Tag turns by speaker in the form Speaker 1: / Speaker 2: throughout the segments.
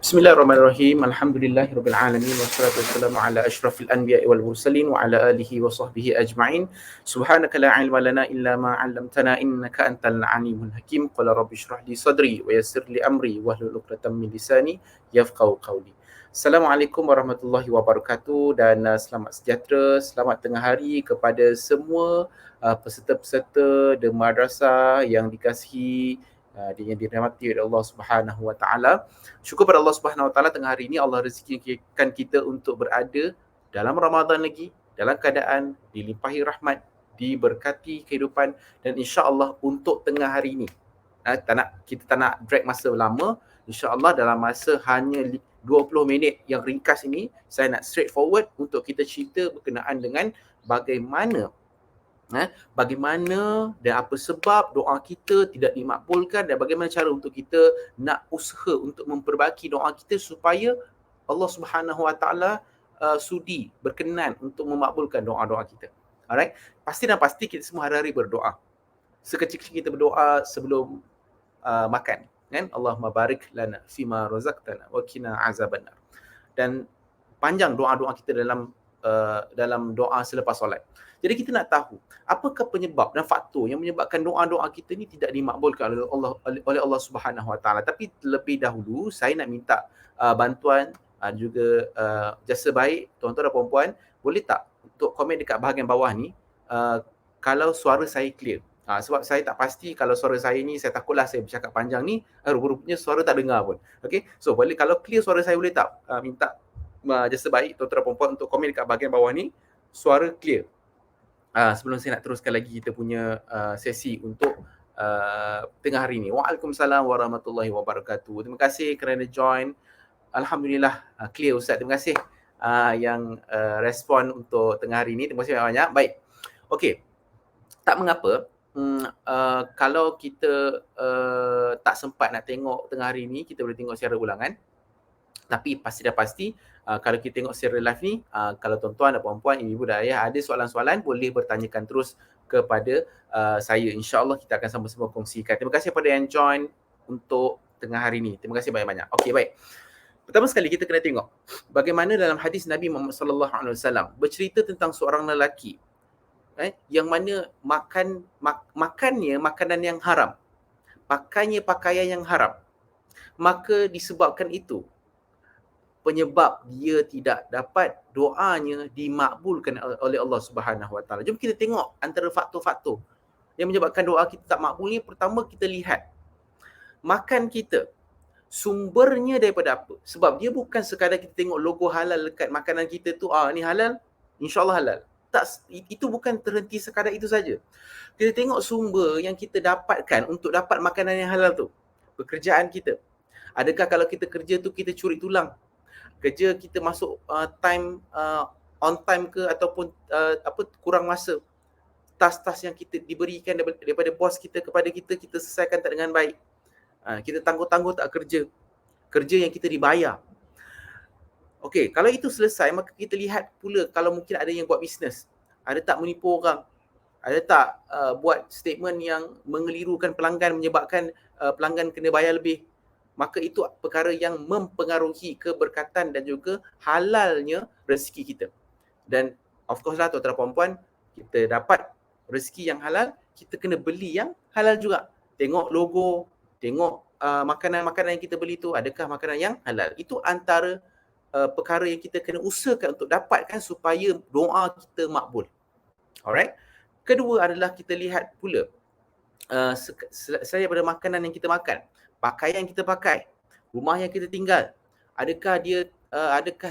Speaker 1: Bismillahirrahmanirrahim. Alhamdulillahirabbil alamin wassalatu wassalamu ala asyrafil anbiya'i wal mursalin wa ala alihi wa sahbihi ajma'in. Subhanaka la ilma lana illa ma 'allamtana innaka antal alimul hakim. Qala rabbi shrah li sadri wa yassir li amri wahlul 'uqdatam min lisani yafqahu qawli. Assalamualaikum warahmatullahi wabarakatuh dan selamat sejahtera, selamat tengah hari kepada semua peserta-peserta The Madrasah yang dikasihi yang dirahmati oleh Allah Subhanahu Wa Taala. Syukur pada Allah Subhanahu Wa Taala tengah hari ini Allah rezekikan kita untuk berada dalam Ramadan lagi, dalam keadaan dilimpahi rahmat, diberkati kehidupan dan insya-Allah untuk tengah hari ini. Kita tak nak drag masa lama. Insya-Allah dalam masa hanya 20 minit yang ringkas ini, saya nak straightforward untuk kita cerita berkenaan dengan bagaimana dan apa sebab doa kita tidak dimakbulkan dan bagaimana cara untuk kita nak usaha untuk memperbaiki doa kita supaya Allah Subhanahu Wa Taala sudi berkenan untuk memakbulkan doa-doa kita. Alright? Pasti kita semua hari-hari berdoa. Sekecil-kecil kita berdoa sebelum makan, kan? Allahumma barik lana fima razaqtana wa qina azabannar. Dan panjang doa-doa kita dalam doa selepas solat. Jadi kita nak tahu apakah penyebab dan faktor yang menyebabkan doa-doa kita ni tidak dimakbulkan oleh Allah Subhanahu Wa Taala. Tapi terlebih dahulu saya nak minta bantuan juga jasa baik tuan-tuan dan puan-puan, boleh tak untuk komen dekat bahagian bawah ni kalau suara saya clear. Sebab saya tak pasti kalau suara saya ni, saya takutlah saya bercakap panjang ni rupa-rupanya suara tak dengar pun. Okay, so boleh kalau clear suara saya, boleh tak minta jasa baik tuan-tuan dan puan-puan untuk komen dekat bahagian bawah ni suara clear. Sebelum saya nak teruskan lagi kita punya sesi untuk tengah hari ni. Waalaikumsalam warahmatullahi wabarakatuh. Terima kasih kerana join. Alhamdulillah clear Ustaz. Terima kasih yang respon untuk tengah hari ni. Terima kasih banyak. Baik. Okey. Tak mengapa kalau kita tak sempat nak tengok tengah hari ni, kita boleh tengok secara ulangan. Tapi pasti kalau kita tengok secara live ni, kalau tuan-tuan dan puan-puan, ibu dan ayah ada soalan-soalan, boleh bertanyakan terus kepada saya. InsyaAllah kita akan sama-sama kongsikan. Terima kasih kepada yang join untuk tengah hari ni. Terima kasih banyak-banyak. Okey, baik. Pertama sekali kita kena tengok bagaimana dalam hadis Nabi Muhammad sallallahu alaihi wasallam bercerita tentang seorang lelaki yang mana makannya makanan yang haram, pakainya pakaian yang haram. Maka disebabkan itu penyebab dia tidak dapat doanya dimakbulkan oleh Allah Subhanahu Wa Taala. Jom kita tengok antara faktor-faktor yang menyebabkan doa kita tak makbul ni. Pertama, kita lihat makan kita sumbernya daripada apa. Sebab dia bukan sekadar kita tengok logo halal dekat makanan kita tu, ni halal, insya-Allah halal. Tak, itu bukan terhenti sekadar itu saja. Kita tengok sumber yang kita dapatkan untuk dapat makanan yang halal tu. Pekerjaan kita. Adakah kalau kita kerja tu kita curi tulang? Kerja kita masuk on time ke ataupun kurang masa? Tas-tas yang kita diberikan daripada bos kita kepada kita selesaikan tak dengan baik. Kita tangguh-tangguh tak kerja yang kita dibayar. Okey, kalau itu selesai, maka kita lihat pula kalau mungkin ada yang buat bisnes. Ada tak menipu orang? Ada tak buat statement yang mengelirukan pelanggan, menyebabkan pelanggan kena bayar lebih? Maka itu perkara yang mempengaruhi keberkatan dan juga halalnya rezeki kita. Dan of course lah tuan-tuan dan puan-puan, kita dapat rezeki yang halal, kita kena beli yang halal juga. Tengok logo, tengok makanan-makanan yang kita beli tu, adakah makanan yang halal. Itu antara perkara yang kita kena usahakan untuk dapatkan supaya doa kita makbul. Alright. Kedua adalah kita lihat pula selain daripada makanan yang kita makan, pakaian yang kita pakai, rumah yang kita tinggal, adakah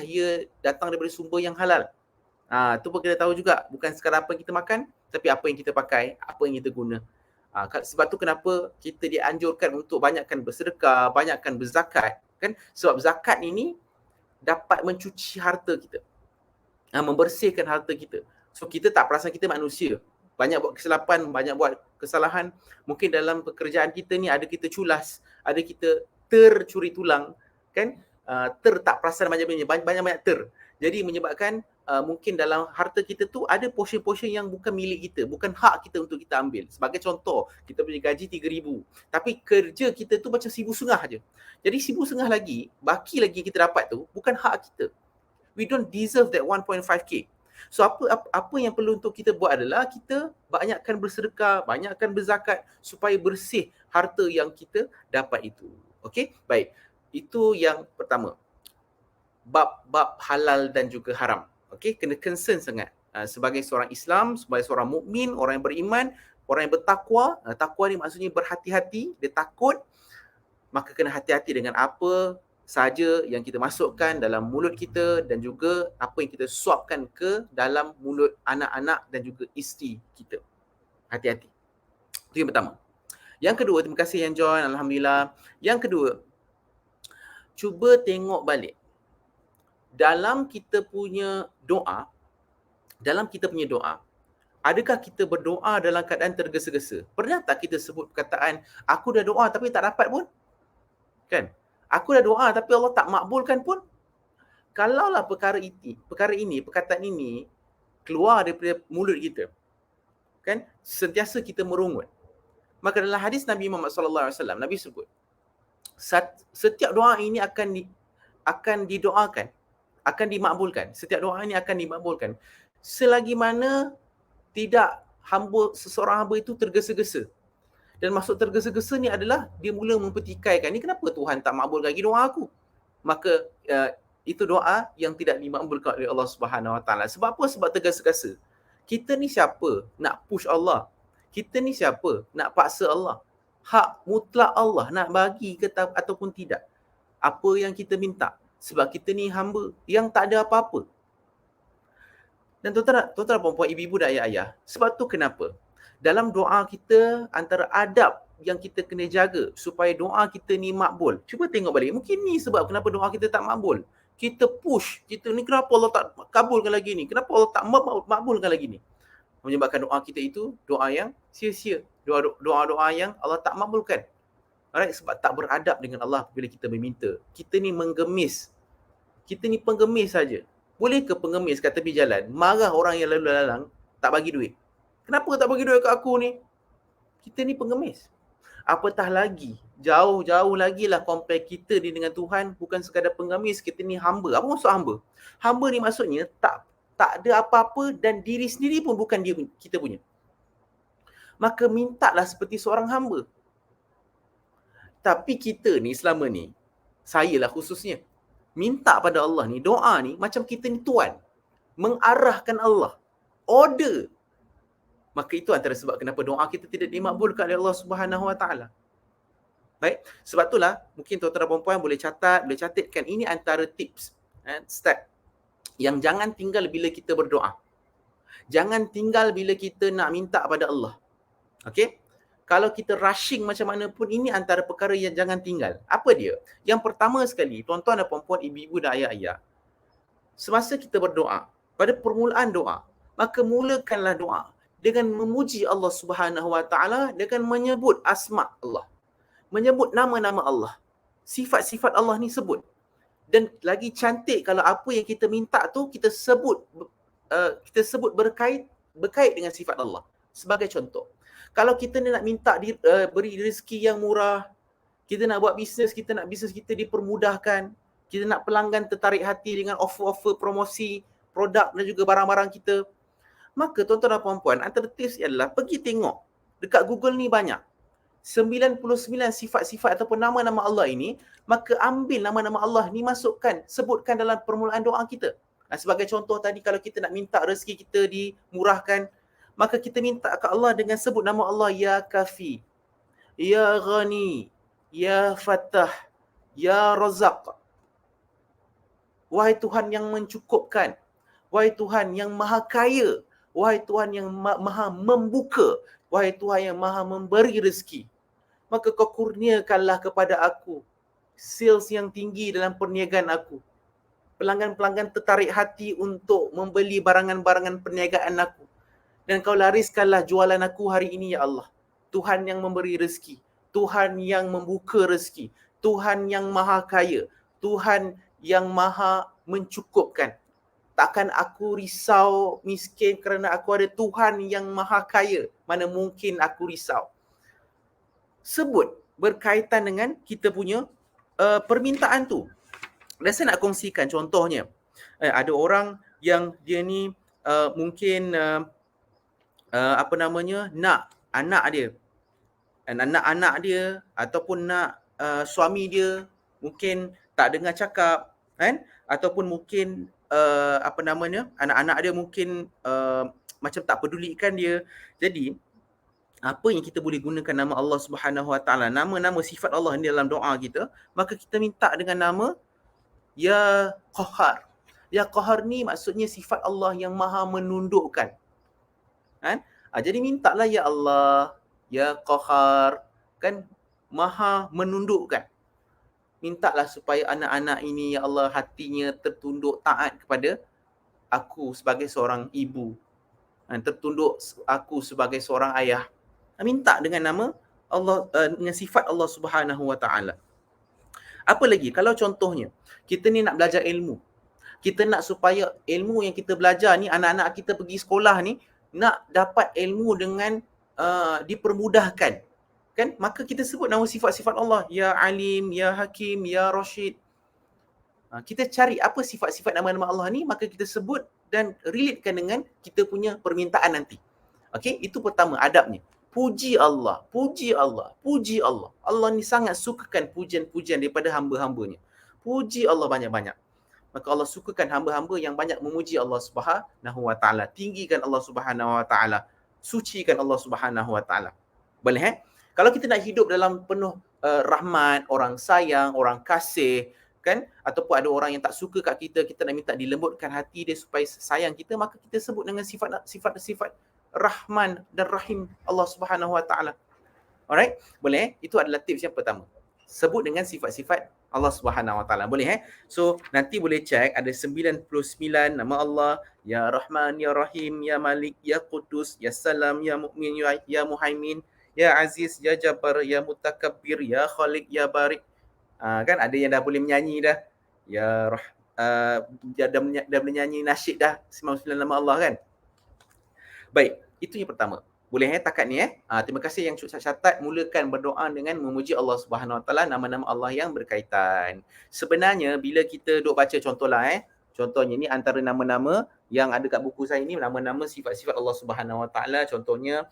Speaker 1: ia datang daripada sumber yang halal. Tu pun kita tahu juga, bukan sekadar apa yang kita makan, tapi apa yang kita pakai, apa yang kita guna. Sebab tu kenapa kita dianjurkan untuk banyakkan bersedekah, banyakkan berzakat, kan? Sebab zakat ini dapat mencuci harta kita, membersihkan harta kita. So kita tak perasan kita manusia, banyak buat kesilapan, banyak buat kesalahan. Mungkin dalam pekerjaan kita ni ada kita culas, ada kita tercuri tulang, kan? Tak perasan banyak-banyak ter. Jadi menyebabkan mungkin dalam harta kita tu ada portion-portion yang bukan milik kita, bukan hak kita untuk kita ambil. Sebagai contoh, kita punya gaji 3,000, tapi kerja kita tu macam 1,500 je. Jadi 1,500 lagi, baki lagi kita dapat tu bukan hak kita. We don't deserve that 1.5k. So apa yang perlu untuk kita buat adalah kita banyakkan bersedekah, banyakkan berzakat supaya bersih harta yang kita dapat itu. Okey? Baik. Itu yang pertama. Bab halal dan juga haram. Okey, kena concern sangat. Sebagai seorang Islam, sebagai seorang mukmin, orang yang beriman, orang yang bertakwa, takwa ni maksudnya berhati-hati, dia takut, maka kena hati-hati dengan apa sahaja yang kita masukkan dalam mulut kita dan juga apa yang kita suapkan ke dalam mulut anak-anak dan juga isteri kita. Hati-hati. Itu yang pertama. Yang kedua, terima kasih yang join, alhamdulillah. Yang kedua, cuba tengok balik. Dalam kita punya doa, adakah kita berdoa dalam keadaan tergesa-gesa? Pernah tak kita sebut perkataan, aku dah doa tapi tak dapat pun? Kan? Aku dah doa tapi Allah tak makbulkan pun? Kalaulah perkataan ini keluar daripada mulut kita, kan? Sentiasa kita merungut. Maka dalam hadis Nabi Muhammad SAW, Nabi sebut, setiap doa ini akan didoakan, akan dimakbulkan. Setiap doa ini akan dimakbulkan selagi mana tidak seseorang hamba itu tergesa-gesa. Dan maksud tergesa-gesa ni adalah dia mula mempertikaikan, ni kenapa Tuhan tak makbulkan lagi doa aku? Maka itu doa yang tidak dimakbulkan oleh Allah Subhanahu Wa Taala. Sebab apa? Sebab tergesa-gesa. Kita ni siapa nak push Allah? Kita ni siapa nak paksa Allah? Hak mutlak Allah nak bagi ke ataupun tidak. Apa yang kita minta? Sebab kita ni hamba yang tak ada apa-apa. Dan tuan-tuan puan-puan, ibu-ibu dan ayah-ayah, sebab tu kenapa dalam doa kita, antara adab yang kita kena jaga supaya doa kita ni makbul. Cuba tengok balik. Mungkin ni sebab kenapa doa kita tak makbul. Kita push. Kita ni kenapa Allah tak kabulkan lagi ni? Kenapa Allah tak makbulkan lagi ni? Menyebabkan doa kita itu doa yang sia-sia. Doa-doa yang Allah tak makbulkan. Alright, sebab tak beradab dengan Allah bila kita meminta. Kita ni menggemis. Kita ni penggemis saja. Boleh ke pengemis kat tepi jalan marah orang yang lalu lalang tak bagi duit? Kenapa tak bagi duit kat aku ni? Kita ni pengemis. Apatah lagi, jauh-jauh lagi lah compare kita ni dengan Tuhan, bukan sekadar pengemis, kita ni hamba. Apa maksud hamba? Hamba ni maksudnya tak ada apa-apa dan diri sendiri pun bukan kita punya. Maka mintalah seperti seorang hamba. Tapi kita ni selama ni, saya lah khususnya, minta pada Allah ni, doa ni macam kita ni tuan. Mengarahkan Allah. Order. Maka itu antara sebab kenapa doa kita tidak dimakbulkan oleh Allah Subhanahu Wa Taala. Baik, sebab itulah mungkin tuan-tuan dan puan-puan boleh catatkan ini antara tips, step yang jangan tinggal bila kita berdoa. Jangan tinggal bila kita nak minta pada Allah. Okey? Kalau kita rushing macam mana pun, ini antara perkara yang jangan tinggal. Apa dia? Yang pertama sekali, tuan-tuan dan puan-puan, ibu-ibu dan ayah-ayah, semasa kita berdoa, pada permulaan doa, maka mulakanlah doa dengan memuji Allah Subhanahu Wa Taala, dengan menyebut asma Allah, menyebut nama-nama Allah, sifat-sifat Allah ni sebut. Dan lagi cantik kalau apa yang kita minta tu kita sebut berkait dengan sifat Allah. Sebagai contoh, kalau kita nak minta beri rezeki yang murah, kita nak buat bisnes, kita nak bisnes kita dipermudahkan, kita nak pelanggan tertarik hati dengan offer-offer promosi produk dan juga barang-barang kita, maka tuan-tuan dan puan-puan, antara tips adalah pergi tengok dekat Google ni banyak 99 sifat-sifat ataupun nama-nama Allah ini, maka ambil nama-nama Allah ni sebutkan dalam permulaan doa kita. Sebagai contoh tadi, kalau kita nak minta rezeki kita dimurahkan, maka kita minta ke Allah dengan sebut nama Allah, Ya Kafi, Ya Ghani, Ya Fattah, Ya Razaq. Wahai Tuhan yang mencukupkan, wahai Tuhan yang maha kaya, wahai Tuhan yang maha membuka, wahai Tuhan yang maha memberi rezeki. Maka kau kurniakanlah kepada aku sales yang tinggi dalam perniagaan aku. Pelanggan-pelanggan tertarik hati untuk membeli barangan-barangan perniagaan aku. Dan kau lariskanlah jualan aku hari ini, ya Allah. Tuhan yang memberi rezeki, Tuhan yang membuka rezeki, Tuhan yang maha kaya, Tuhan yang maha mencukupkan. Takkan aku risau miskin kerana aku ada Tuhan yang maha kaya. Mana mungkin aku risau. Sebut berkaitan dengan kita punya permintaan tu. Dan saya nak kongsikan contohnya. Ada orang yang dia ni mungkin nak anak dia, anak-anak dia ataupun nak suami dia mungkin tak dengar cakap kan, ataupun mungkin anak-anak dia mungkin macam tak pedulikan dia. Jadi apa yang kita boleh gunakan nama Allah Subhanahu Wa Taala, nama-nama sifat Allah ni dalam doa kita, maka kita minta dengan nama Ya Qahar. Ya Qahar ni maksudnya sifat Allah yang maha menundukkan. Kan? Jadi mintalah Ya Allah, Ya Qahar, kan, maha menundukkan. Mintalah supaya anak-anak ini, Ya Allah, hatinya tertunduk taat kepada aku sebagai seorang ibu. Tertunduk aku sebagai seorang ayah. Minta dengan nama Allah, dengan sifat Allah Subhanahu Wa Taala. Apa lagi? Kalau contohnya, kita ni nak belajar ilmu. Kita nak supaya ilmu yang kita belajar ni, anak-anak kita pergi sekolah ni, nak dapat ilmu dengan dipermudahkan. Kan? Maka kita sebut nama sifat-sifat Allah. Ya Alim, Ya Hakim, Ya Rashid. Kita cari apa sifat-sifat nama-nama Allah ni, maka kita sebut dan relatekan dengan kita punya permintaan nanti. Okey, itu pertama adabnya. Puji Allah, puji Allah, puji Allah. Allah ni sangat sukakan pujian-pujian daripada hamba-hambanya. Puji Allah banyak-banyak. Maka Allah sukakan hamba-hamba yang banyak memuji Allah Subhanahu Wa Taala. Tinggikan Allah Subhanahu Wa Taala. Sucikan Allah Subhanahu Wa Taala. Boleh Kalau kita nak hidup dalam penuh rahmat, orang sayang, orang kasih, kan? Ataupun ada orang yang tak suka kat kita, kita nak minta dilembutkan hati dia supaya sayang kita, maka kita sebut dengan sifat Rahman dan Rahim Allah Subhanahu Wa Taala. Alright? Boleh Itu adalah tips yang pertama. Sebut dengan sifat-sifat Allah Subhanahu Wa Taala. Boleh So nanti boleh check, ada 99 nama Allah. Ya Rahman, Ya Rahim, Ya Malik, Ya Qudus, Ya Salam, Ya Mu'min, Ya Muhaimin, Ya Aziz, Ya Jabbar, Ya Mutakabbir, Ya Khaliq, Ya Barik. Kan ada yang dah boleh menyanyi dah. Dah boleh nyanyi nasyid dah 99 nama Allah kan. Baik, itu yang pertama. Boleh takat ni terima kasih yang catat. Mulakan berdoa dengan memuji Allah Subhanahu Wa Taala, nama-nama Allah yang berkaitan. Sebenarnya bila kita duk baca contohlah contohnya ni antara nama-nama yang ada kat buku saya ni, nama-nama sifat-sifat Allah Subhanahu Wa Taala. Contohnya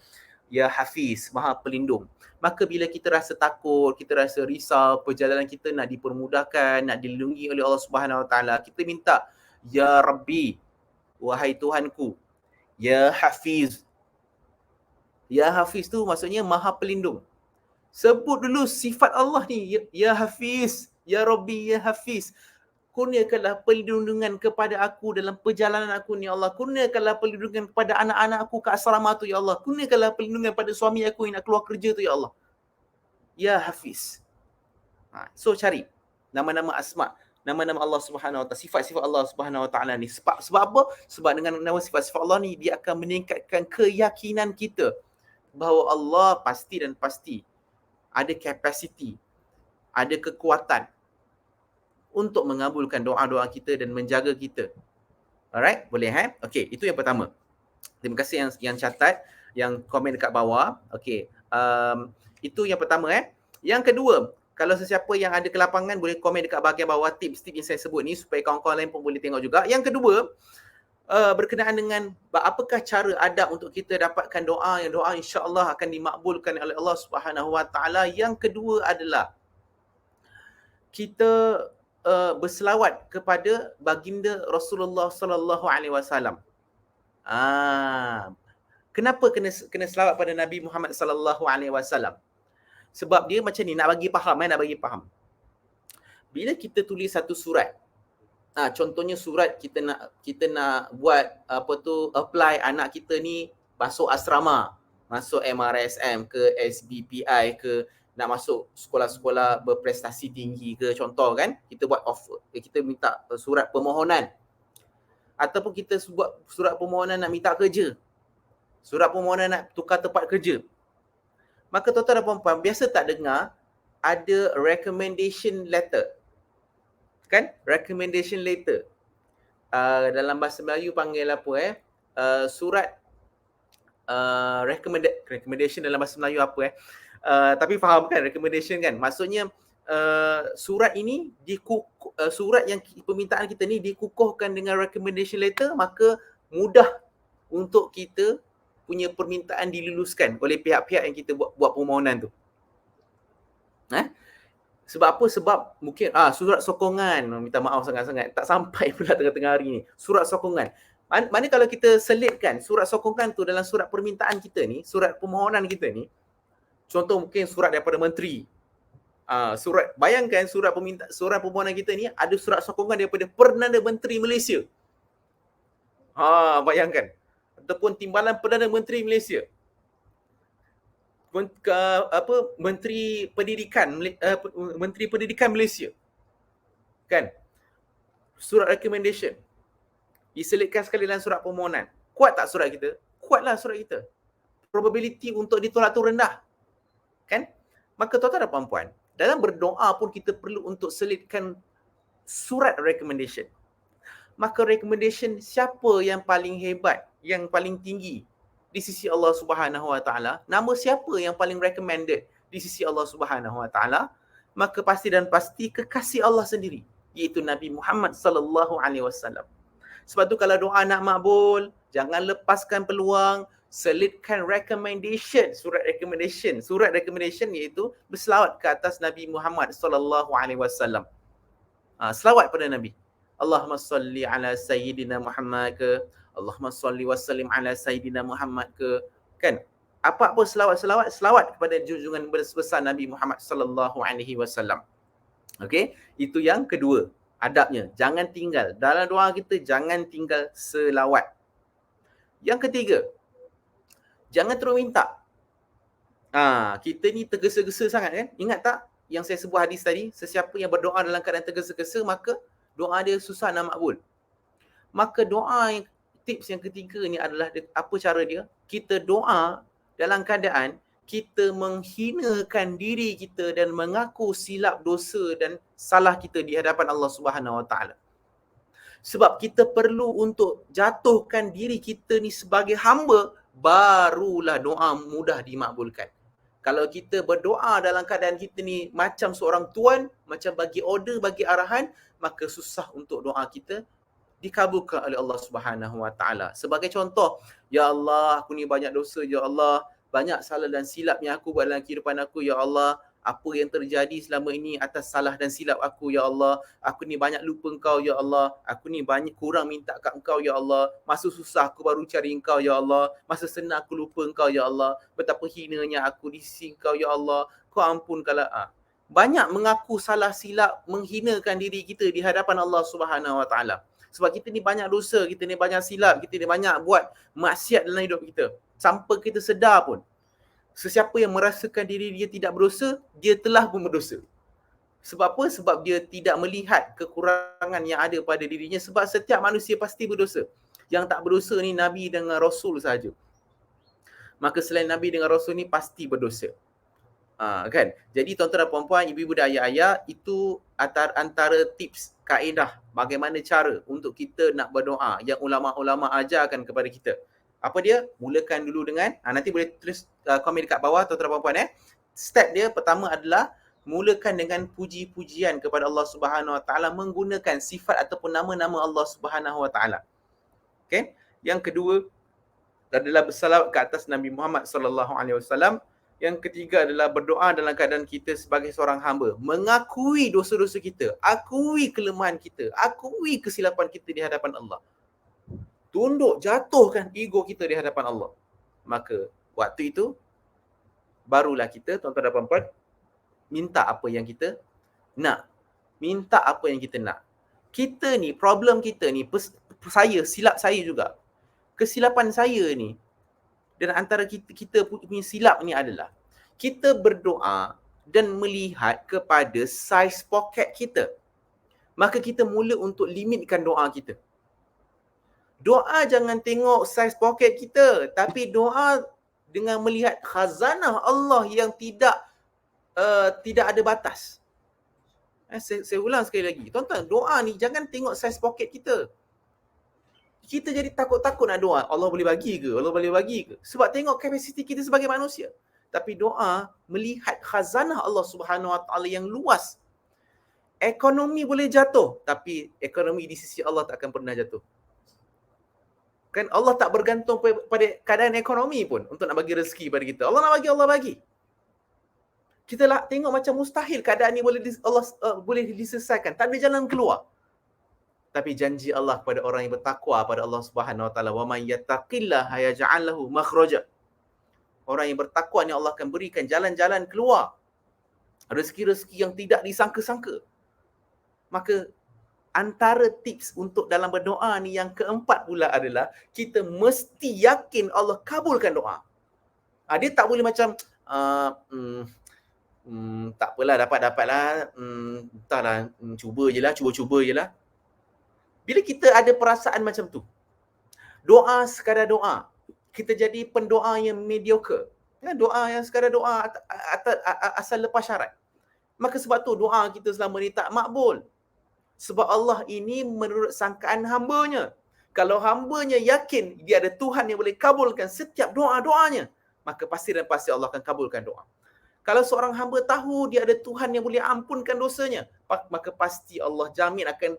Speaker 1: Ya Hafiz, Maha Pelindung. Maka bila kita rasa takut, kita rasa risau, perjalanan kita nak dipermudahkan, nak dilindungi oleh Allah Subhanahu Wa Taala, kita minta Ya Rabbi, wahai Tuhanku. Ya Hafiz. Ya Hafiz tu maksudnya Maha Pelindung. Sebut dulu sifat Allah ni. Ya Hafiz, Ya Rabbi, Ya Hafiz. Kurniakanlah perlindungan kepada aku dalam perjalanan aku ni, Allah. Kurniakanlah perlindungan kepada anak-anak aku ke asrama tu, Ya Allah. Kurniakanlah perlindungan pada suami aku yang nak keluar kerja tu, Ya Allah. Ya Hafiz. So cari nama-nama asma', nama-nama Allah Subhanahu Wa Taala, sifat-sifat Allah Subhanahu Wa Taala ni. Sebab apa? Sebab dengan nama sifat-sifat Allah ni, dia akan meningkatkan keyakinan kita bahawa Allah pasti dan pasti ada kapasiti, ada kekuatan untuk mengabulkan doa-doa kita dan menjaga kita. Alright? Boleh Okey, itu yang pertama. Terima kasih yang catat, yang komen dekat bawah. Okey. Itu yang pertama Yang kedua, kalau sesiapa yang ada kelapangan boleh komen dekat bahagian bawah tips-tips yang saya sebut ni supaya kawan-kawan lain pun boleh tengok juga. Yang kedua, berkenaan dengan apakah cara adab untuk kita dapatkan doa yang doa insya-Allah akan dimakbulkan oleh Allah Subhanahu Wa Taala. Yang kedua adalah kita berselawat kepada baginda Rasulullah sallallahu alaihi wasallam. Kenapa kena selawat pada Nabi Muhammad sallallahu alaihi wasallam? Sebab dia macam ni, nak bagi faham. Bila kita tulis satu surat, contohnya surat kita nak buat apply anak kita ni masuk asrama, masuk MRSM ke SBPI ke, nak masuk sekolah-sekolah berprestasi tinggi ke, contoh kan, kita buat offer, kita minta surat permohonan, ataupun kita buat surat permohonan nak minta kerja, surat permohonan nak tukar tempat kerja. Maka tuan-tuan dan puan-puan, biasa tak dengar ada recommendation letter, kan? Recommendation letter. dalam bahasa Melayu panggil apa surat recommendation dalam bahasa Melayu apa tapi faham kan recommendation kan, maksudnya surat ini surat yang permintaan kita ni dikukuhkan dengan recommendation letter, maka mudah untuk kita punya permintaan diluluskan oleh pihak-pihak yang kita buat permohonan tu. Sebab apa? Sebab mungkin surat sokongan, minta maaf sangat-sangat tak sampai pula tengah-tengah hari ni. Surat sokongan. Mana kalau kita selitkan surat sokongan tu dalam surat permintaan kita ni, surat permohonan kita ni, contoh mungkin surat daripada menteri. Bayangkan surat permohonan kita ni ada surat sokongan daripada Perdana Menteri Malaysia. Bayangkan. Ataupun Timbalan Perdana Menteri Malaysia. Menteri Pendidikan Malaysia. Kan? Surat recommendation. Diselitkan sekali dalam surat permohonan. Kuat tak surat kita? Kuatlah surat kita. Probability untuk ditolak tu rendah. Kan? Maka tuan-tuan dan puan-puan, dalam berdoa pun kita perlu untuk selitkan surat recommendation. Maka recommendation siapa yang paling hebat, yang paling tinggi di sisi Allah Subhanahu Wa Taala, nama siapa yang paling recommended di sisi Allah Subhanahu Wa Taala, maka pasti dan pasti kekasih Allah sendiri, iaitu Nabi Muhammad sallallahu alaihi wasallam. Sebab tu kalau doa nak makbul, jangan lepaskan peluang, selitkan recommendation, surat recommendation iaitu berselawat ke atas Nabi Muhammad sallallahu alaihi wasallam. Selawat pada Nabi. Allahumma salli ala sayyidina Muhammad ke, Allahumma salli wa sallim ala sayyidina Muhammad ke, kan? Apa-apa selawat kepada junjungan besar Nabi Muhammad sallallahu alaihi wasallam. Okey, itu yang kedua, adabnya. Jangan tinggal dalam doa kita, jangan tinggal selawat. Yang ketiga, jangan terus minta. Kita ni tergesa-gesa sangat kan? Ingat tak yang saya sebut hadis tadi, sesiapa yang berdoa dalam keadaan tergesa-gesa maka doa dia susah nak makbul. Maka tips yang ketiga ni adalah apa cara dia? Kita doa dalam keadaan kita menghinakan diri kita dan mengaku silap dosa dan salah kita di hadapan Allah Subhanahu Wa Taala. Sebab kita perlu untuk jatuhkan diri kita ni sebagai hamba, barulah doa mudah dimakbulkan. Kalau kita berdoa dalam keadaan kita ni macam seorang tuan, macam bagi order, bagi arahan, maka susah untuk doa kita dikabulkan oleh Allah Subhanahu Wa Taala. Sebagai contoh, ya Allah, aku ni banyak dosa, ya Allah, banyak salah dan silap yang aku buat dalam kehidupan aku, ya Allah, apa yang terjadi selama ini atas salah dan silap aku, ya Allah, aku ni banyak lupa Engkau, ya Allah, aku ni banyak kurang minta kat Engkau, ya Allah, masa susah aku baru cari Engkau, ya Allah, masa senang aku lupa Engkau, ya Allah, betapa hinanya aku di sisi Engkau, ya Allah, Kau ampunkanlah. Banyak mengaku salah silap, menghinakan diri kita di hadapan Allah Subhanahu Wa Taala. Sebab kita ni banyak dosa, kita ni banyak silap, kita ni banyak buat maksiat dalam hidup kita. Sampai kita sedar pun, sesiapa yang merasakan diri dia tidak berdosa, dia telah pun berdosa. Sebab apa? Sebab dia tidak melihat kekurangan yang ada pada dirinya. Sebab setiap manusia pasti berdosa. Yang tak berdosa ni Nabi dengan Rasul sahaja. Maka selain Nabi dengan Rasul ni pasti berdosa. Kan? Jadi tuan-tuan dan puan-puan, ibu-ibu dan ayah-ayah, itu antara tips, kaedah bagaimana cara untuk kita nak berdoa yang ulama-ulama ajarkan kepada kita. Apa dia? Mulakan dulu dengan, nanti boleh tulis komen dekat bawah tuan-tuan dan puan-puan. Step dia pertama adalah mulakan dengan puji-pujian kepada Allah Subhanahu Wa Taala menggunakan sifat ataupun nama-nama Allah Subhanahu Wa Taala. Okay? Yang kedua adalah bersalawat ke atas Nabi Muhammad sallallahu alaihi wasallam. Yang ketiga adalah berdoa dalam keadaan kita sebagai seorang hamba, mengakui dosa-dosa kita, akui kelemahan kita, akui kesilapan kita di hadapan Allah. Tunduk, jatuhkan ego kita di hadapan Allah. Maka waktu itu barulah kita, tuan-tuan dan puan-puan, minta apa yang kita nak. Minta apa yang kita nak. Kita ni, problem kita ni, silap saya juga. Kesilapan saya ni, dan antara kita punya silap ni adalah kita berdoa dan melihat kepada saiz poket kita. Maka kita mula untuk limitkan doa kita. Doa jangan tengok saiz poket kita, tapi doa dengan melihat khazanah Allah yang tidak ada batas. Saya ulang sekali lagi. Tuan-tuan, doa ni jangan tengok saiz poket kita. Kita jadi takut-takut nak doa. Allah boleh bagi ke? Allah boleh bagi ke? Sebab tengok kapasiti kita sebagai manusia. Tapi doa melihat khazanah Allah Subhanahu Wa Taala yang luas. Ekonomi boleh jatuh, tapi ekonomi di sisi Allah tak akan pernah jatuh. Kan Allah tak bergantung pada keadaan ekonomi pun untuk nak bagi rezeki pada kita. Allah nak bagi, Allah bagi. Kita lah tengok macam mustahil keadaan ni boleh boleh diselesaikan. Tak ada jalan keluar. Tapi janji Allah kepada orang yang bertakwa pada Allah Subhanahu Wa Taala, wa may yattaqillaha yaj'al lahu makhraja. Orang yang bertakwa ni Allah akan berikan jalan-jalan keluar. Rezeki-rezeki yang tidak disangka-sangka. Maka antara tips untuk dalam berdoa ni yang keempat pula adalah kita mesti yakin Allah kabulkan doa. Dia tak boleh macam tak apalah, dapat-dapatlah, entahlah, cuba je lah. Bila kita ada perasaan macam tu, doa sekadar doa, kita jadi pendoa yang mediocre. Ya, doa yang sekadar doa asal lepas syarat. Maka sebab tu doa kita selama ni tak makbul. Sebab Allah ini menurut sangkaan hamba-Nya. Kalau hamba-Nya yakin dia ada Tuhan yang boleh kabulkan setiap doa-doanya, maka pasti dan pasti Allah akan kabulkan doa. Kalau seorang hamba tahu dia ada Tuhan yang boleh ampunkan dosanya, maka pasti Allah jamin akan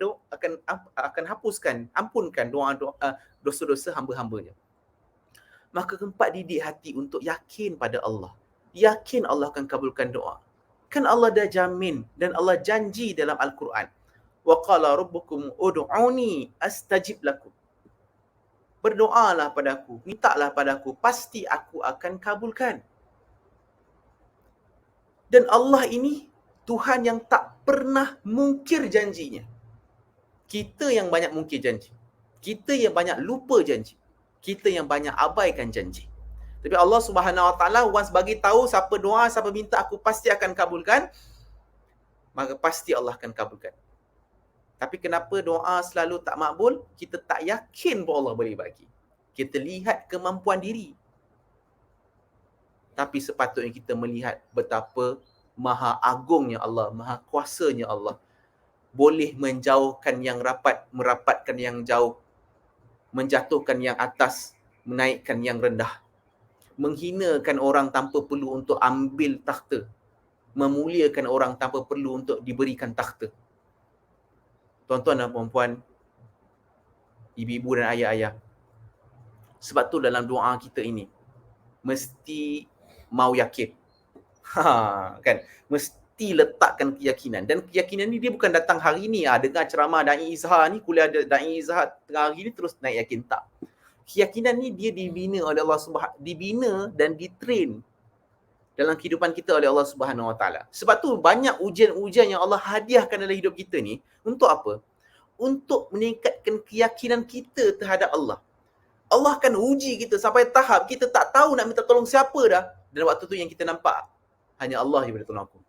Speaker 1: ampunkan dosa-dosa hamba-hambanya. Maka keempat, didik hati untuk yakin pada Allah. Yakin Allah akan kabulkan doa. Kan Allah dah jamin dan Allah janji dalam Al-Quran. Wa qala rabbukum ud'uni astajib lakum. Berdoalah padaku, mintalah padaku, pasti aku akan kabulkan. Dan Allah ini Tuhan yang tak pernah mungkir janjinya. Kita yang banyak mungkir janji. Kita yang banyak lupa janji. Kita yang banyak abaikan janji. Tapi Allah Subhanahu Wa Taala once bagi tahu siapa doa, siapa minta, aku pasti akan kabulkan. Maka pasti Allah akan kabulkan. Tapi kenapa doa selalu tak makbul? Kita tak yakin bahawa Allah boleh bagi. Kita lihat kemampuan diri. Tapi sepatutnya kita melihat betapa maha agungnya Allah, maha kuasanya Allah. Boleh menjauhkan yang rapat, merapatkan yang jauh. Menjatuhkan yang atas, menaikkan yang rendah. Menghinakan orang tanpa perlu untuk ambil takhta. Memuliakan orang tanpa perlu untuk diberikan takhta. Tuan-tuan dan puan-puan, ibu-ibu dan ayah-ayah. Sebab tu dalam doa kita ini, mesti mau yakin. Kan? Mesti letakkan keyakinan. Dan keyakinan ni dia bukan datang hari ni. Dengar ceramah Da'i Izhar ni, kuliah Da'i Izhar tengah hari ni terus naik yakin. Tak. Keyakinan ni dia dibina oleh Allah Subhanahu, dibina dan ditrain dalam kehidupan kita oleh Allah Subhanahu Wa Taala. Sebab tu banyak ujian-ujian yang Allah hadiahkan dalam hidup kita ni untuk apa? Untuk meningkatkan keyakinan kita terhadap Allah. Allah akan uji kita sampai tahap kita tak tahu nak minta tolong siapa dah. Dan waktu tu yang kita nampak, hanya Allah yang boleh tolong aku.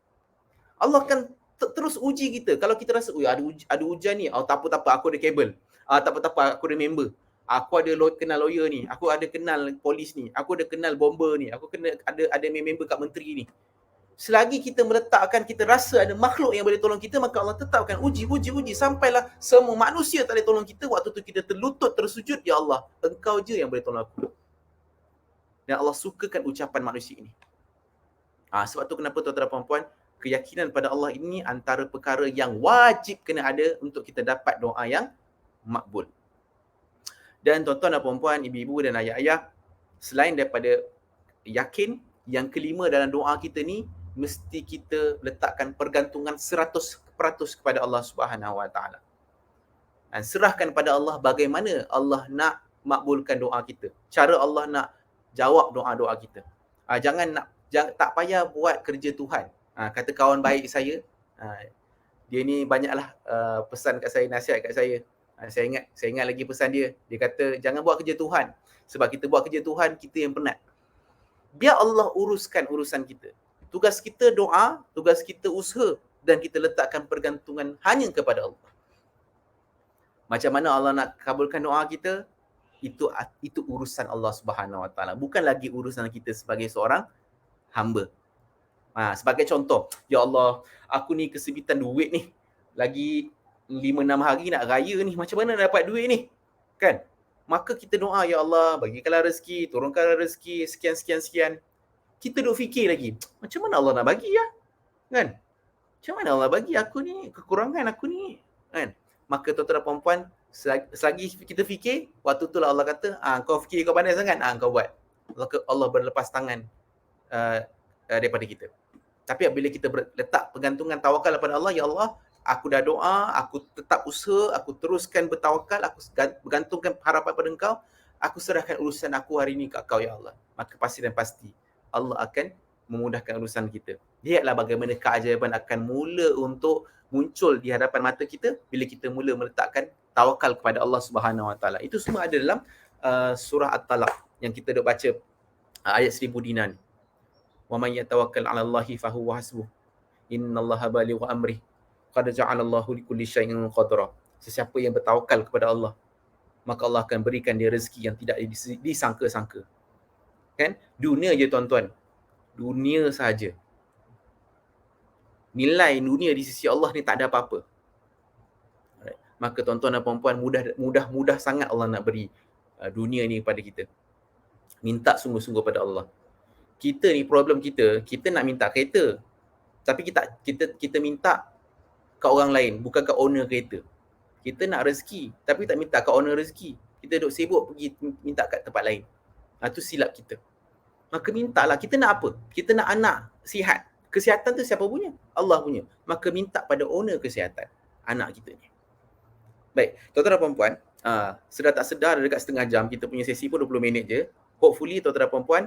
Speaker 1: Allah akan terus uji kita. Kalau kita rasa, ada ujian ni, tak apa, aku ada kabel. Tak apa, aku ada member. Aku ada kenal lawyer ni, aku ada kenal polis ni, aku ada kenal bomber ni, aku ada member kat menteri ni. Selagi kita meletakkan, kita rasa ada makhluk yang boleh tolong kita, maka Allah tetapkan uji sampailah semua manusia tak boleh tolong kita. Waktu tu kita terlutut, tersujud, ya Allah, Engkau je yang boleh tolong aku. Dan Allah sukakan ucapan manusia ini. Sebab tu kenapa tuan-tuan dan puan-puan, keyakinan pada Allah ini antara perkara yang wajib kena ada untuk kita dapat doa yang makbul. Dan tuan-tuan dan puan-puan, ibu-ibu dan ayah-ayah, selain daripada yakin, yang kelima dalam doa kita ni, mesti kita letakkan pergantungan 100% kepada Allah Subhanahu Wa Taala. Dan serahkan pada Allah bagaimana Allah nak makbulkan doa kita. Cara Allah nak jawab doa-doa kita. Jangan tak payah buat kerja Tuhan. Kata kawan baik saya, dia ni banyaklah pesan kat saya, nasihat kat saya. Saya ingat lagi pesan dia. Dia kata, jangan buat kerja Tuhan. Sebab kita buat kerja Tuhan, kita yang penat. Biar Allah uruskan urusan kita. Tugas kita doa, tugas kita usaha, dan kita letakkan pergantungan hanya kepada Allah. Macam mana Allah nak kabulkan doa kita, itu urusan Allah Subhanahu Wa Taala. Bukan lagi urusan kita sebagai seorang hamba. Sebagai contoh, ya Allah, aku ni kesebitan duit ni. Lagi 5-6 hari nak raya ni, macam mana nak dapat duit ni? Kan? Maka kita doa, ya Allah, bagikanlah rezeki, turunkanlah rezeki, sekian. Kita duk fikir lagi, macam mana Allah nak bagi ya? Kan? Macam mana Allah bagi aku ni, kekurangan aku ni, kan? Maka tuan-tuan dan puan-puan, selagi kita fikir, waktu tu lah Allah kata, kau fikir kau pandai sangat, kau buat. Allah berlepas tangan daripada kita. Tapi apabila kita letak pergantungan tawakal kepada Allah, ya Allah, aku dah doa, aku tetap usaha, aku teruskan bertawakal, aku bergantungkan harapan pada Engkau, aku serahkan urusan aku hari ini ke Kau, ya Allah. Maka pasti Allah akan memudahkan urusan kita. Lihatlah bagaimana keajaiban akan mula untuk muncul di hadapan mata kita bila kita mula meletakkan tawakal kepada Allah Subhanahu Wa Taala. Itu semua ada dalam surah At-Talaq yang kita dah baca ayat 1000 dinar ni. Wa may yatawakkal 'ala Allahi fa huwa hasbuh. Innallaha balighu amrih. Qad ja'ala Allahu likulli syai'in qadra. Sesiapa yang bertawakal kepada Allah, maka Allah akan berikan dia rezeki yang tidak disangka-sangka. Kan? Dunia je tuan-tuan. Dunia sahaja. Nilai dunia di sisi Allah ni tak ada apa-apa. Maka tuan-tuan dan puan-puan, mudah sangat Allah nak beri dunia ni kepada kita. Minta sungguh-sungguh pada Allah. Kita ni problem kita nak minta kereta. Tapi kita minta kat orang lain, bukan kat owner kereta. Kita nak rezeki, tapi tak minta kat owner rezeki. Kita duk sibuk pergi minta kat tempat lain. Itu silap kita. Maka mintalah, kita nak apa? Kita nak anak sihat. Kesihatan tu siapa punya? Allah punya. Maka minta pada owner kesihatan anak kita ni. Baik, tuan-tuan dan puan-puan, sedar tak sedar dekat setengah jam, kita punya sesi pun 20 minit je. Hopefully tuan-tuan dan puan-puan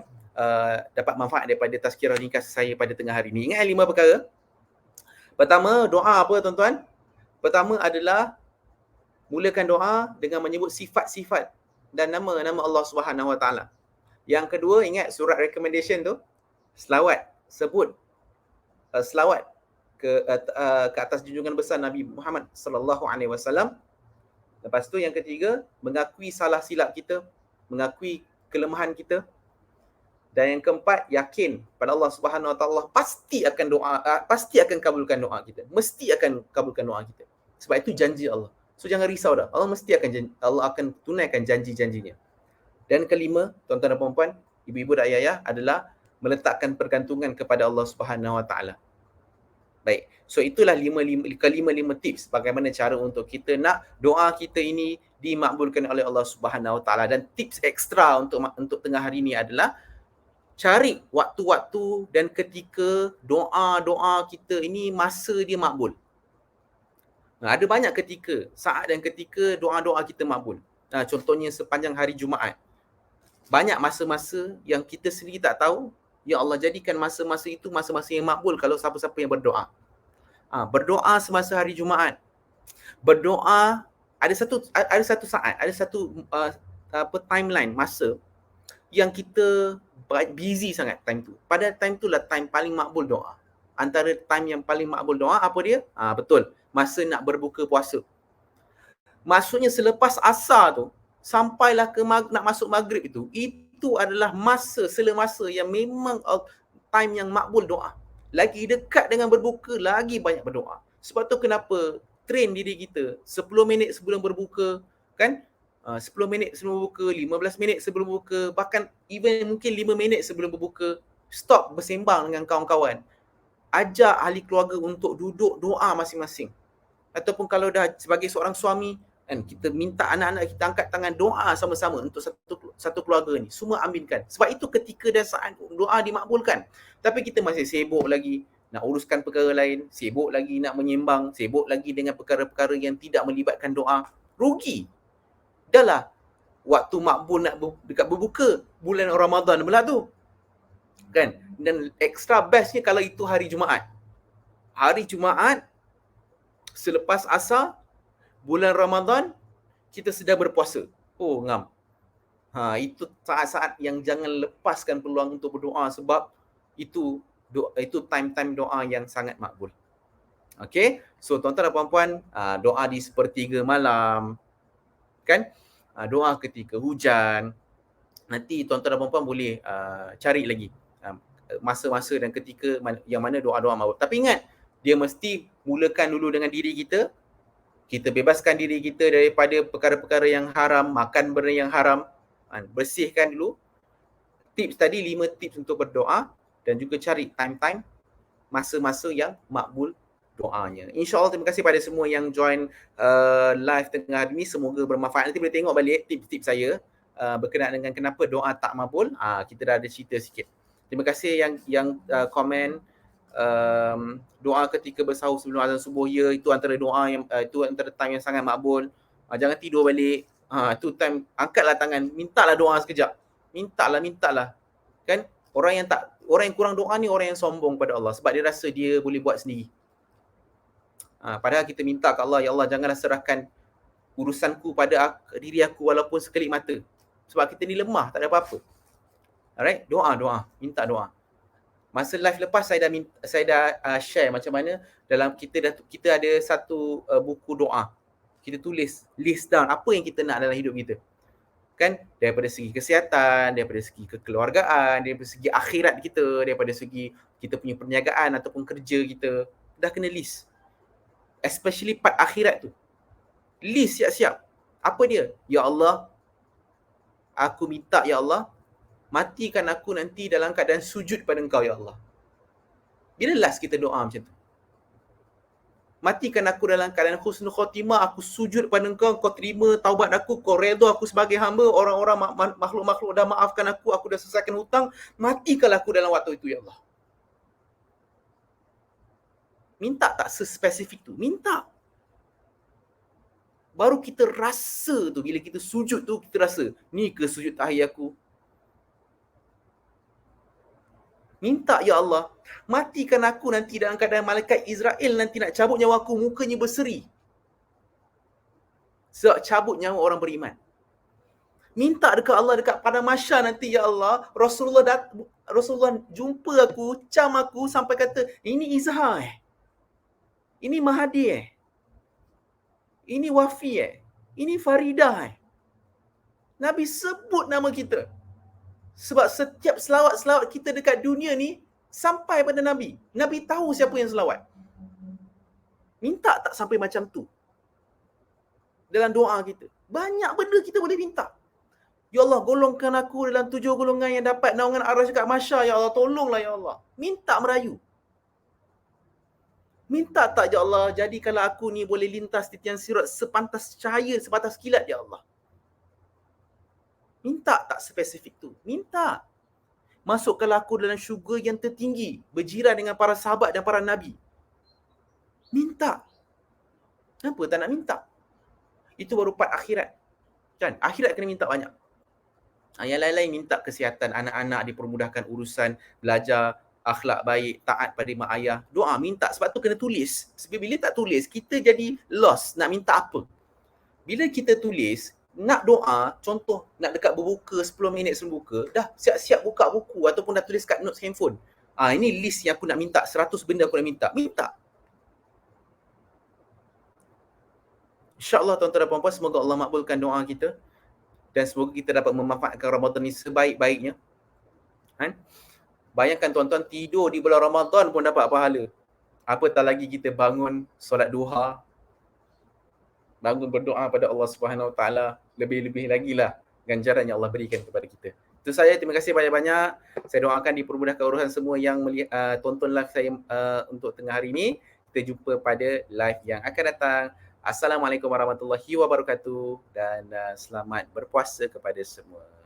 Speaker 1: dapat manfaat daripada tazkirah ringkas saya pada tengah hari ni. Ingat 5 perkara. Pertama, doa apa tuan-tuan? Pertama adalah mulakan doa dengan menyebut sifat-sifat dan nama-nama Allah Subhanahu Wa Taala. Yang kedua, ingat surat recommendation tu, selawat, sebut selawat ke atas junjungan besar Nabi Muhammad sallallahu alaihi wasallam. Lepas tu yang ketiga, mengakui salah silap kita, mengakui kelemahan kita. Dan yang keempat, yakin pada Allah Subhanahu Wa Taala pasti akan kabulkan doa kita. Mesti akan kabulkan doa kita. Sebab itu janji Allah. So jangan risau dah. Allah akan tunaikan janji-janjinya. Dan kelima, tuan-tuan dan puan-puan, ibu-ibu dan ayah-ayah, adalah meletakkan pergantungan kepada Allah Subhanahu Wa Taala. Baik. So itulah lima tips bagaimana cara untuk kita nak doa kita ini dimakbulkan oleh Allah Subhanahu Wa Taala. Dan tips ekstra untuk tengah hari ini adalah cari waktu-waktu dan ketika doa-doa kita ini masa dia makbul. Ada banyak saat dan ketika doa-doa kita makbul. Contohnya sepanjang hari Jumaat. Banyak masa-masa yang kita sendiri tak tahu. Ya Allah, jadikan masa-masa itu masa-masa yang makbul kalau siapa-siapa yang berdoa. Berdoa semasa hari Jumaat. Berdoa, ada satu saat, ada satu timeline, masa yang kita busy sangat time tu. Pada time tu lah time paling makbul doa. Antara time yang paling makbul doa, apa dia? Betul, masa nak berbuka puasa. Maksudnya selepas asar tu, sampailah ke nak masuk maghrib itu adalah sela masa yang memang time yang makbul doa. Lagi dekat dengan berbuka, lagi banyak berdoa. Sebab tu kenapa train diri kita 10 minit sebelum berbuka, kan? 10 minit sebelum berbuka, 15 minit sebelum berbuka, bahkan even mungkin 5 minit sebelum berbuka, stop bersembang dengan kawan-kawan. Ajak ahli keluarga untuk duduk doa masing-masing. Ataupun kalau dah sebagai seorang suami, kan, kita minta anak-anak kita angkat tangan doa sama-sama untuk satu keluarga ni. Semua aminkan. Sebab itu ketika dan saat doa dimakbulkan. Tapi kita masih sibuk lagi nak uruskan perkara lain, sibuk lagi nak menyembang, sibuk lagi dengan perkara-perkara yang tidak melibatkan doa. Rugi. Dahlah waktu makbul nak dekat berbuka bulan Ramadan pula tu. Kan? Dan extra bestnya kalau itu hari Jumaat. Hari Jumaat selepas asar bulan Ramadan kita sedang berpuasa. Oh, ngam. Itu saat-saat yang jangan lepaskan peluang untuk berdoa sebab itu time-time doa yang sangat makbul. Okay? So tuan-tuan dan puan-puan, doa di sepertiga malam. Kan? Doa ketika hujan. Nanti tuan-tuan dan puan-puan boleh cari lagi masa-masa dan ketika yang mana doa-doa makbul. Tapi ingat, dia mesti mulakan dulu dengan diri kita. Kita bebaskan diri kita daripada perkara-perkara yang haram, makan benda yang haram. Bersihkan dulu. Tips tadi 5 tips untuk berdoa dan juga cari time-time masa-masa yang makbul doanya. InsyaAllah terima kasih pada semua yang join live tengah hari ni. Semoga bermanfaat. Nanti boleh tengok balik tips-tips saya berkenaan dengan kenapa doa tak makbul. Kita dah ada cerita sikit. Terima kasih yang komen doa ketika bersahur sebelum azan subuh. Ya, itu antara doa yang itu antara time yang sangat makbul. Jangan tidur balik. Itu time, angkatlah tangan, mintalah doa sekejap. Mintalah. Kan? Orang yang kurang doa ni orang yang sombong pada Allah sebab dia rasa dia boleh buat sendiri. Padahal kita minta ke Allah, ya Allah janganlah serahkan urusanku pada diri aku walaupun sekelip mata. Sebab kita ni lemah, tak ada apa-apa. Alright, doa, minta doa. Masa live lepas saya dah share macam mana dalam kita ada satu buku doa. Kita tulis list down apa yang kita nak dalam hidup kita. Kan, daripada segi kesihatan, daripada segi kekeluargaan, daripada segi akhirat kita, daripada segi kita punya perniagaan ataupun kerja kita, dah kena list. Especially part akhirat tu. List siap-siap. Apa dia? Ya Allah, aku minta ya Allah, matikan aku nanti dalam keadaan sujud pada Engkau ya Allah. Bila last kita doa macam tu? Matikan aku dalam keadaan husnul khotimah, aku sujud pada Engkau, Kau terima taubat aku, Kau redha aku sebagai hamba, orang-orang makhluk-makhluk dah maafkan aku dah selesaikan hutang, matikanlah aku dalam waktu itu ya Allah. Minta tak sespesifik tu? Minta. Baru kita rasa tu, bila kita sujud tu, kita rasa, ni ke sujud tahiyat aku? Minta ya Allah, matikan aku nanti dalam keadaan malaikat Israel nanti nak cabut nyawa aku, mukanya berseri. Sebab cabut nyawa orang beriman. Minta dekat Allah dekat pada mahsyar nanti ya Allah, Rasulullah jumpa aku, cam aku sampai kata, ini Izhar ini Mahdi ini Wafi ini Faridah Nabi sebut nama kita. Sebab setiap selawat-selawat kita dekat dunia ni sampai pada Nabi. Nabi tahu siapa yang selawat. Minta tak sampai macam tu dalam doa kita? Banyak benda kita boleh minta. Ya Allah, golongkan aku dalam 7 golongan yang dapat naungan arasy kat mahsyar. Ya Allah, tolonglah ya Allah. Minta merayu. Minta tak ya Allah, jadikanlah aku ni boleh lintas di tiang sirat sepantas cahaya, sebatas kilat ya Allah. Minta tak spesifik tu? Minta. Masukkanlah aku dalam syurga yang tertinggi, berjiran dengan para sahabat dan para nabi. Minta. Kenapa tak nak minta? Itu baru part akhirat. Kan? Akhirat kena minta banyak. Yang lain-lain minta kesihatan, anak-anak dipermudahkan urusan, belajar, akhlak baik, taat pada mak ayah. Doa, minta. Sebab tu kena tulis. Sebab bila tak tulis, kita jadi lost nak minta apa. Bila kita tulis, nak doa, contoh nak dekat berbuka 10 minit sebelum buka, dah siap-siap buka buku ataupun dah tulis kat notes handphone. Ini list yang aku nak minta, 100 benda aku nak minta. Minta. InsyaAllah tuan-tuan dan puan-puan, semoga Allah makbulkan doa kita dan semoga kita dapat memanfaatkan Ramadan ni sebaik-baiknya. Bayangkan tuan-tuan tidur di bulan Ramadan pun dapat pahala. Apatah lagi kita bangun solat duha, bangun berdoa pada Allah Subhanahu Wa Taala, lebih-lebih lagi lah ganjaran yang Allah berikan kepada kita. Itu saya, terima kasih banyak-banyak. Saya doakan dipermudahkan urusan semua yang tonton live saya untuk tengah hari ini. Kita jumpa pada live yang akan datang. Assalamualaikum warahmatullahi wabarakatuh dan selamat berpuasa kepada semua.